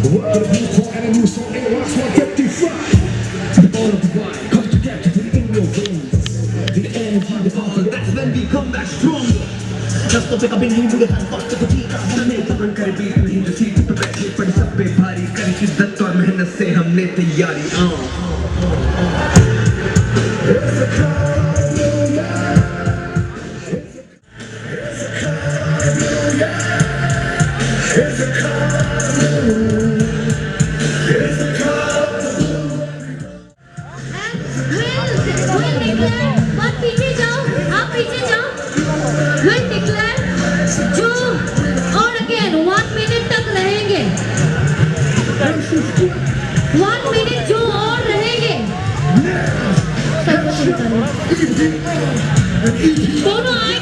Welcome to Newport and a new song, AOX 155. All of why come together to in your veins. The energy, the power, that's when we come back stronger. Just to pick up in you, मुझे हर वक्त को ठीक करने तबन कर बीच नहीं जो seat पे बैठे पड़े सब पे भारी करी शिद्दत और मेहनत से हमने तैयारी It's a दोनों